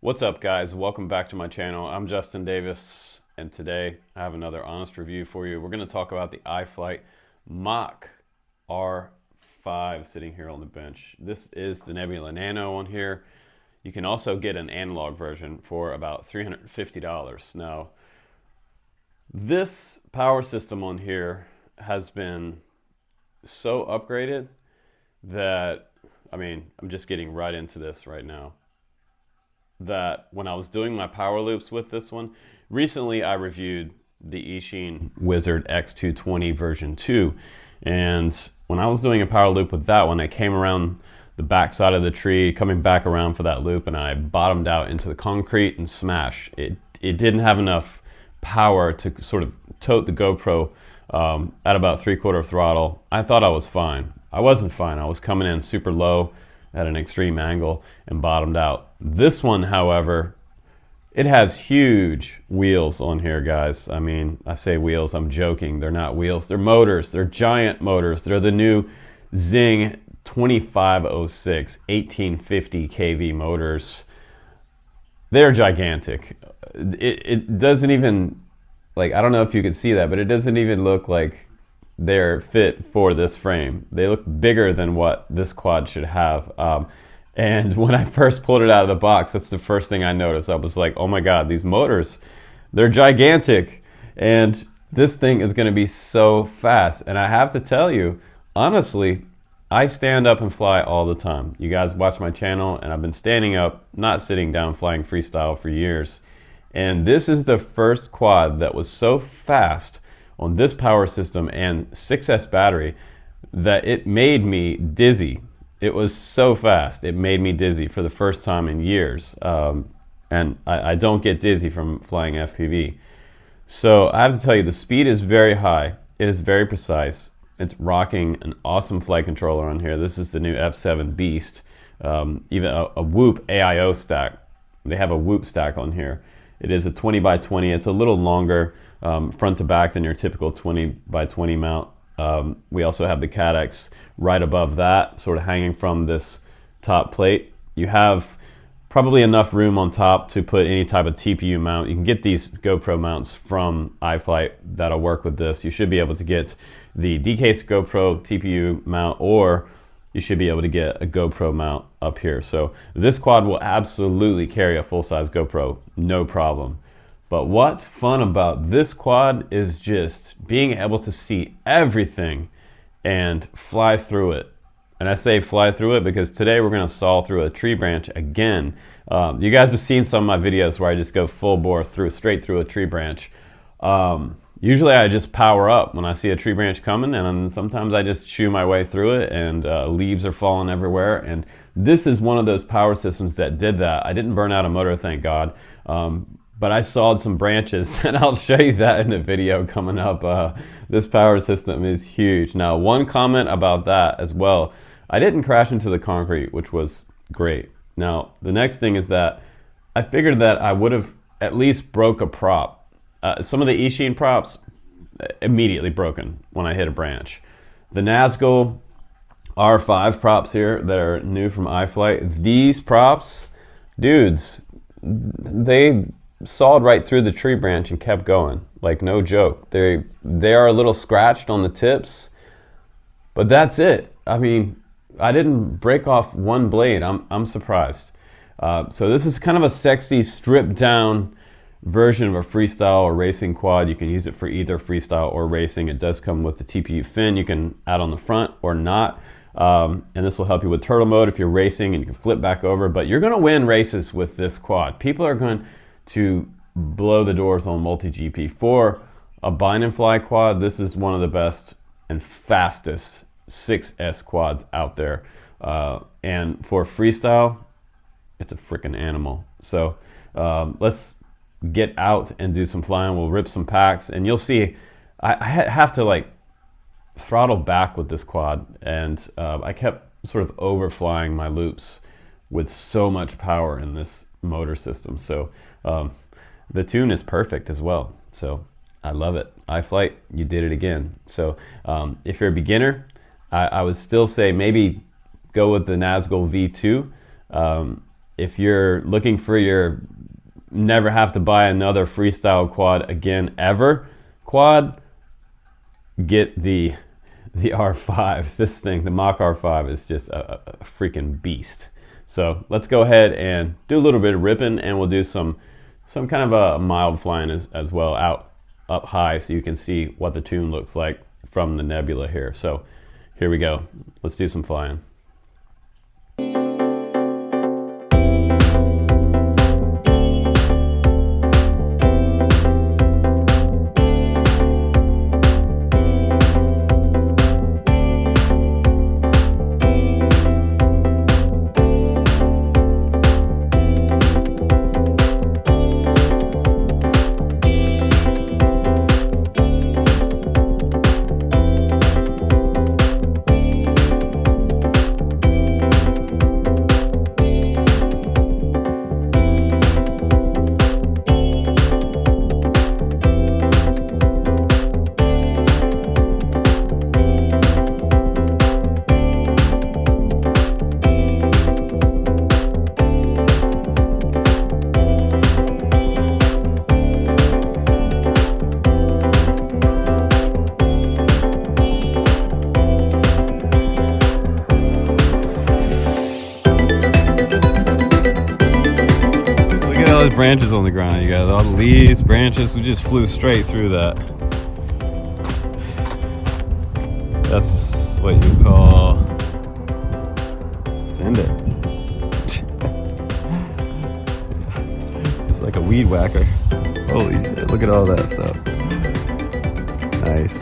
What's up, guys? Welcome back to my channel. I'm Justin Davis, and today I have another honest review for you. We're going to talk about the iFlight MACH R5 sitting here on the bench. This is the Nebula Nano on here. You can also get an analog version for about $350. Now, this power system on here has been so upgraded that, I'm just getting right into this right now. That when I was doing my power loops with this one, recently I reviewed the Eachine Wizard X220 version 2, and when I was doing a power loop with that one, I came around the back side of the tree, coming back around for that loop, and I bottomed out into the concrete and smash. It didn't have enough power to sort of tote the GoPro at about 3/4 throttle. I thought I was fine. I wasn't fine. I was coming in super low at an extreme angle and bottomed out. This one, however, it has huge wheels on here, guys. I say wheels, I'm joking. They're not wheels, they're motors. They're giant motors. They're the new Zing 2506 1850 kV motors. They're gigantic. It doesn't even, I don't know if you can see that, but it doesn't even look like they're fit for this frame. They look bigger than what this quad should have. And when I first pulled it out of the box, that's the first thing I noticed. I was like, oh my God, these motors, they're gigantic. And this thing is gonna be so fast. And I have to tell you, honestly, I stand up and fly all the time. You guys watch my channel, and I've been standing up, not sitting down, flying freestyle for years. And this is the first quad that was so fast on this power system and 6S battery that it made me dizzy. It was so fast, it made me dizzy for the first time in years. And I don't get dizzy from flying FPV. So I have to tell you, the speed is very high. It is very precise. It's rocking an awesome flight controller on here. This is the new F7 Beast. Even a Whoop AIO stack. They have a Whoop stack on here. It is a 20x20. It's a little longer front to back than your typical 20x20 mount. We also have the Caddx right above that, sort of hanging from this top plate. You have probably enough room on top to put any type of TPU mount. You can get these GoPro mounts from iFlight that'll work with this. You should be able to get the D-Case GoPro TPU mount, or you should be able to get a GoPro mount up here. So this quad will absolutely carry a full-size GoPro, no problem. But what's fun about this quad is just being able to see everything and fly through it. And I say fly through it because today we're gonna saw through a tree branch again. You guys have seen some of my videos where I just go full bore straight through a tree branch. Usually I just power up when I see a tree branch coming, and sometimes I just chew my way through it, and leaves are falling everywhere. And this is one of those power systems that did that. I didn't burn out a motor, thank God, but I sawed some branches, and I'll show you that in the video coming up. This power system is huge. Now, one comment about that as well, I didn't crash into the concrete, which was great. Now, the next thing is that I figured that I would have at least broke a prop. Some of the Eachine props immediately broken when I hit a branch. The Nazgul R5 props here that are new from iFlight, these props, dudes, they sawed right through the tree branch and kept going, like no joke. They are a little scratched on the tips, but that's it. I didn't break off one blade. I'm surprised. So this is kind of a sexy, stripped down version of a freestyle or racing quad. You can use it for either freestyle or racing. It does come with the TPU fin you can add on the front or not. And this will help you with turtle mode if you're racing, and you can flip back over. But you're going to win races with this quad. People are going to blow the doors on multi-GP. For a bind and fly quad, this is one of the best and fastest 6S quads out there. And for freestyle, it's a freaking animal. So let's get out and do some flying. We'll rip some packs, and you'll see I have to throttle back with this quad, and I kept sort of overflying my loops with so much power in this motor system. So the tune is perfect as well. So I love it. iFlight, you did it again. So if you're a beginner, I would still say maybe go with the Nazgul V2. if you're looking for your never have to buy another Freestyle quad again ever quad, get the R5. This thing, the Mach R5, is just a freaking beast. So let's go ahead and do a little bit of ripping, and we'll do some kind of a mild flying as well out up high, so you can see what the tune looks like from the nebula here. So here we go. Let's do some flying. Branches on the ground, you guys. All the leaves, branches, we just flew straight through that. That's what you call send it. It's like a weed whacker. Holy shit, look at all that stuff. Nice.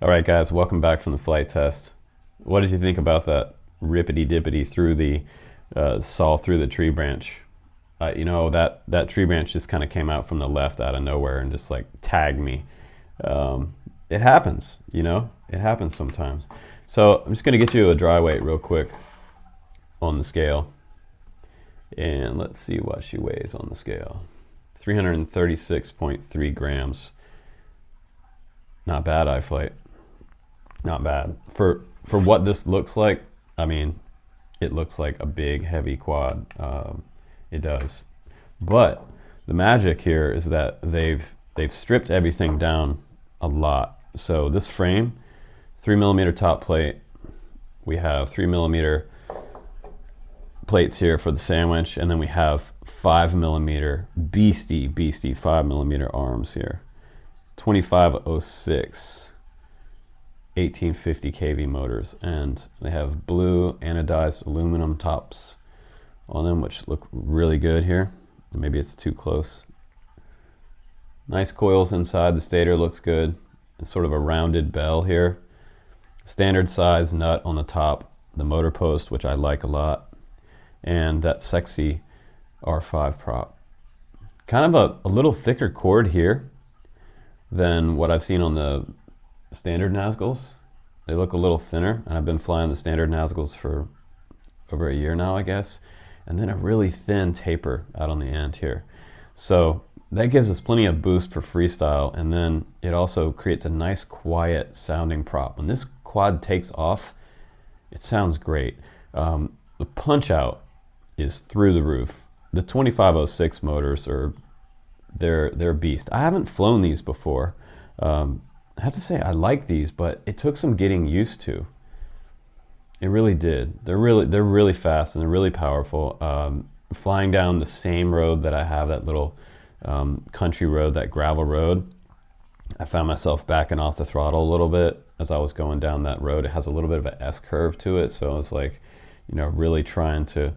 All right, guys, welcome back from the flight test. What did you think about that rippity dippity through the saw through the tree branch? You know, that tree branch just kind of came out from the left out of nowhere and just like tagged me. It happens, you know, it happens sometimes. So I'm just going to get you a dry weight real quick on the scale. And let's see what she weighs on the scale. 336.3 grams. Not bad, iFlight. Not bad. For what this looks like, I mean, it looks like a big, heavy quad. It does. But the magic here is that they've stripped everything down a lot. So this frame, 3mm top plate. We have 3mm plates here for the sandwich, and then we have 5mm beastie 5mm arms here. 2506 1850 kV motors, and they have blue anodized aluminum tops on them, which look really good here. Maybe it's too close. Nice coils inside. The stator looks good. It's sort of a rounded bell here. Standard size nut on the top, the motor post, which I like a lot, and that sexy R5 prop. Kind of a little thicker cord here than what I've seen on the standard Nazguls. They look a little thinner, and I've been flying the standard Nazguls for over a year now, I guess. And then a really thin taper out on the end here. So that gives us plenty of boost for freestyle, and then it also creates a nice quiet sounding prop. When this quad takes off, it sounds great. The punch out is through the roof. The 2506 motors are they're beast. I haven't flown these before. I have to say I like these, but it took some getting used to. It really did. They're really fast and they're really powerful. Flying down the same road that I have, that little country road, that gravel road, I found myself backing off the throttle a little bit as I was going down that road. It has a little bit of an S curve to it, so I was like, you know, really trying to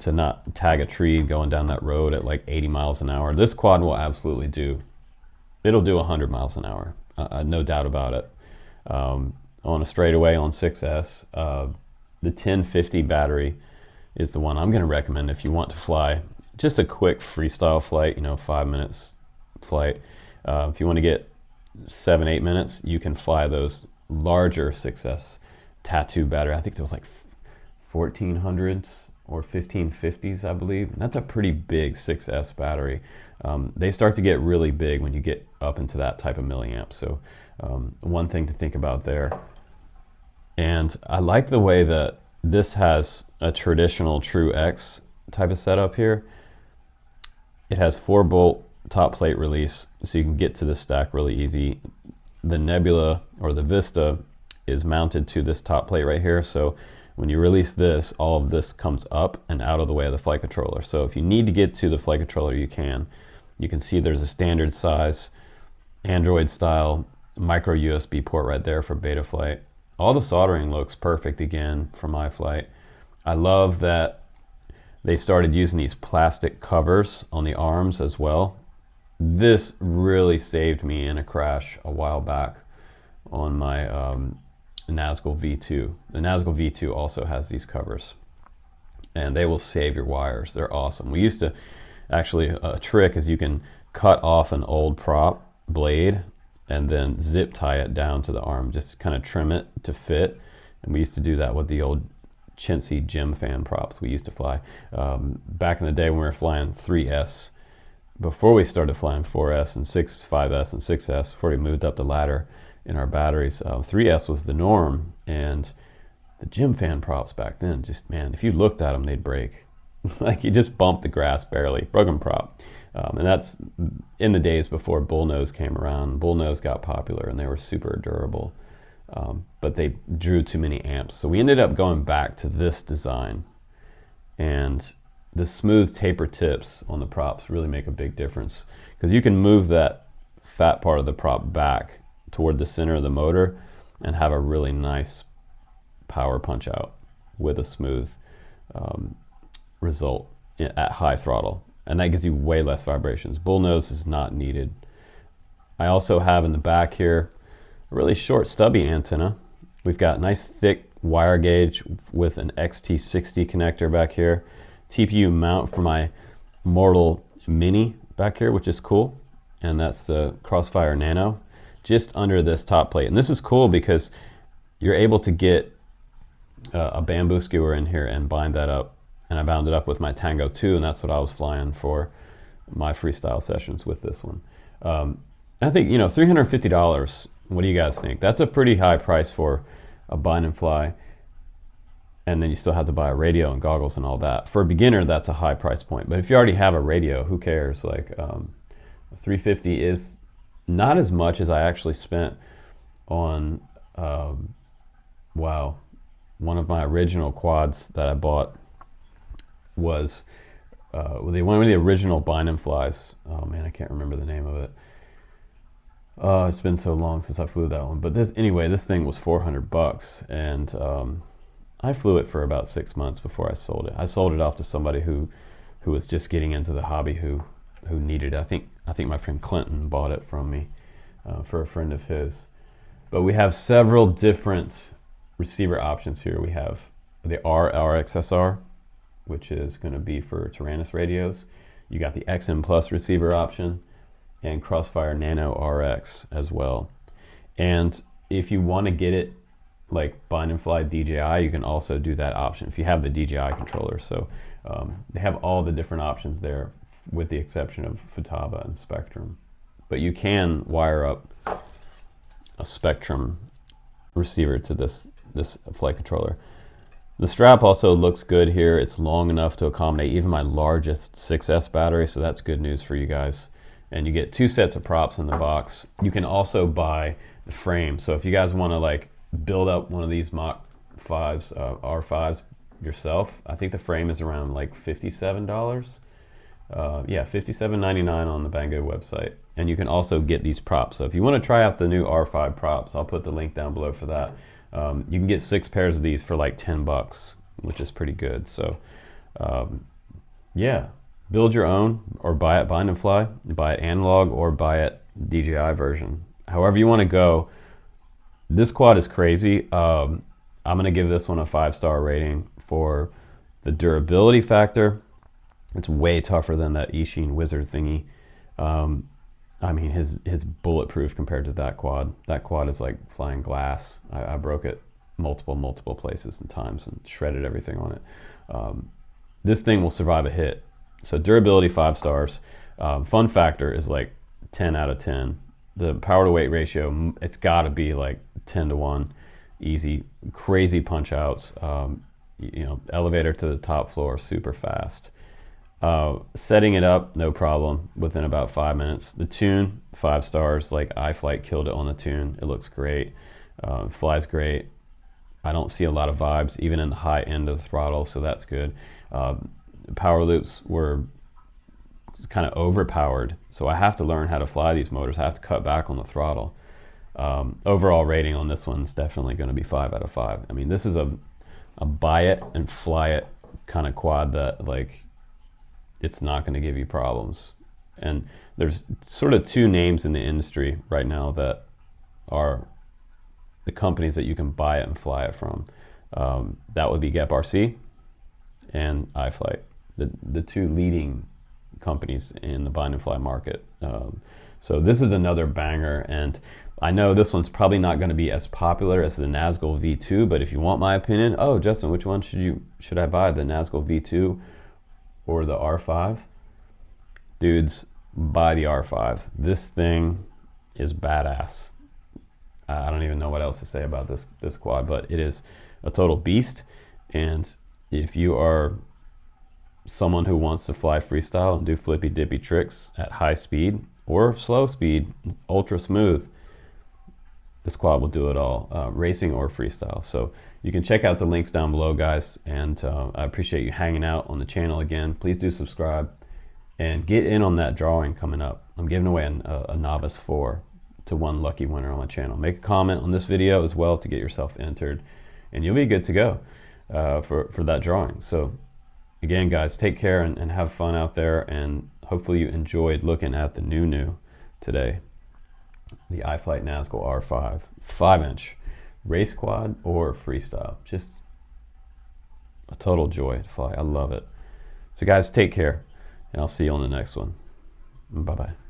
not tag a tree going down that road at like 80 miles an hour. This quad will absolutely do. It'll do 100 miles an hour, no doubt about it. On a straightaway on 6S, the 1050 battery is the one I'm going to recommend if you want to fly just a quick freestyle flight, you know, 5 minutes flight. If you want to get 7-8 minutes, you can fly those larger 6S tattoo battery. I think they're like 1400s or 1550s, I believe. That's a pretty big 6S battery. They start to get really big when you get up into that type of milliamp. So one thing to think about there. And I like the way that this has a traditional True X type of setup here. It has 4-bolt top plate release, so you can get to this stack really easy. The Nebula or the Vista is mounted to this top plate right here. So when you release this, all of this comes up and out of the way of the flight controller. So if you need to get to the flight controller, you can. You can see there's a standard size Android style micro USB port right there for Betaflight. All the soldering looks perfect again from iFlight. I love that they started using these plastic covers on the arms as well. This really saved me in a crash a while back on my Nazgul V2. The Nazgul V2 also has these covers, and they will save your wires. They're awesome. We used to actually, a trick is you can cut off an old prop blade and then zip tie it down to the arm, just kind of trim it to fit. And we used to do that with the old chintzy gym fan props we used to fly. Back in the day when we were flying 3S, before we started flying 4S and 6, 5S and 6S, before we moved up the ladder in our batteries, 3S was the norm. And the gym fan props back then, just, man, if you looked at them, they'd break. Like you just bumped the grass barely, broken prop. And that's in the days before bullnose came around. Bullnose got popular and they were super durable, but they drew too many amps. So we ended up going back to this design, and the smooth taper tips on the props really make a big difference, because you can move that fat part of the prop back toward the center of the motor and have a really nice power punch out with a smooth result at high throttle. And that gives you way less vibrations. Bullnose is not needed. I also have in the back here really short stubby antenna. We've got nice thick wire gauge with an XT60 connector back here. TPU mount for my Mortal Mini back here, which is cool. And that's the Crossfire Nano just under this top plate. And this is cool because you're able to get a bamboo skewer in here and bind that up. And I bound it up with my Tango 2, and that's what I was flying for my freestyle sessions with this one. I think, you know, $350, what do you guys think? That's a pretty high price for a bind and fly. And then you still have to buy a radio and goggles and all that. For a beginner, that's a high price point. But if you already have a radio, who cares? Like, $350 is not as much as I actually spent on, wow, one of my original quads that I bought was one of the original bind and flies. Oh man, I can't remember the name of it. It's been so long since I flew that one. But this thing was $400, and I flew it for about 6 months before I sold it. I sold it off to somebody who was just getting into the hobby, who needed it. I think my friend Clinton bought it from me for a friend of his. But we have several different receiver options here. We have the RXSR, which is going to be for Taranis radios. You got the XM Plus receiver option and Crossfire Nano RX as well. And if you want to get it like bind and fly DJI, you can also do that option if you have the DJI controller. So they have all the different options there, with the exception of Futaba and Spectrum. But you can wire up a Spectrum receiver to this flight controller. The strap also looks good here. It's long enough to accommodate even my largest 6S battery, so that's good news for you guys. And you get 2 sets of props in the box. You can also buy the frame. So if you guys want to like build up one of these Mach 5s, R5s yourself, I think the frame is around like $57. Yeah, $57.99 on the Banggood website. And you can also get these props. So if you want to try out the new R5 props, I'll put the link down below for that. You can get 6 pairs of these for like $10, which is pretty good. So yeah, build your own or buy it bind and fly, buy it analog or buy it DJI version. However you want to go. This quad is crazy. I'm going to give this one a 5-star rating for the durability factor. It's way tougher than that Eachine Wizard thingy. I mean, his bulletproof compared to that quad. That quad is like flying glass. I broke it multiple places and times and shredded everything on it. This thing will survive a hit. So durability 5 stars. Fun factor is like 10 out of 10. The power to weight ratio, it's got to be like 10-to-1. Easy, crazy punch outs. You know, elevator to the top floor, super fast. Setting it up, no problem, within about 5 minutes. The tune, 5 stars, like iFlight killed it on the tune. It looks great, flies great. I don't see a lot of vibes, even in the high end of the throttle, so that's good. Power loops were kind of overpowered, so I have to learn how to fly these motors. I have to cut back on the throttle. Overall rating on this one is definitely going to be 5 out of 5. I mean, this is a buy it and fly it kind of quad that, like, it's not going to give you problems. And there's sort of 2 names in the industry right now that are the companies that you can buy it and fly it from. That would be Geprc and iFlight, the 2 leading companies in the bind and fly market. So this is another banger, and I know this one's probably not going to be as popular as the Nazgul V2, but if you want my opinion, oh Justin, which one should I buy, the Nazgul V2 or the R5? Dudes, buy the R5. This thing is badass. I don't even know what else to say about this quad, but it is a total beast. And if you are someone who wants to fly freestyle and do flippy dippy tricks at high speed or slow speed, ultra smooth, this quad will do it all, racing or freestyle. So you can check out the links down below, guys, and I appreciate you hanging out on the channel again. Please do subscribe and get in on that drawing coming up. I'm giving away a Novice 4 to 1 lucky winner on my channel. Make a comment on this video as well to get yourself entered, and you'll be good to go for that drawing. So again, guys, take care and have fun out there, and hopefully you enjoyed looking at the new today, the iFlight Nazgul R5. 5-inch race quad or freestyle. Just a total joy to fly. I love it. So guys, take care, and I'll see you on the next one. Bye-bye.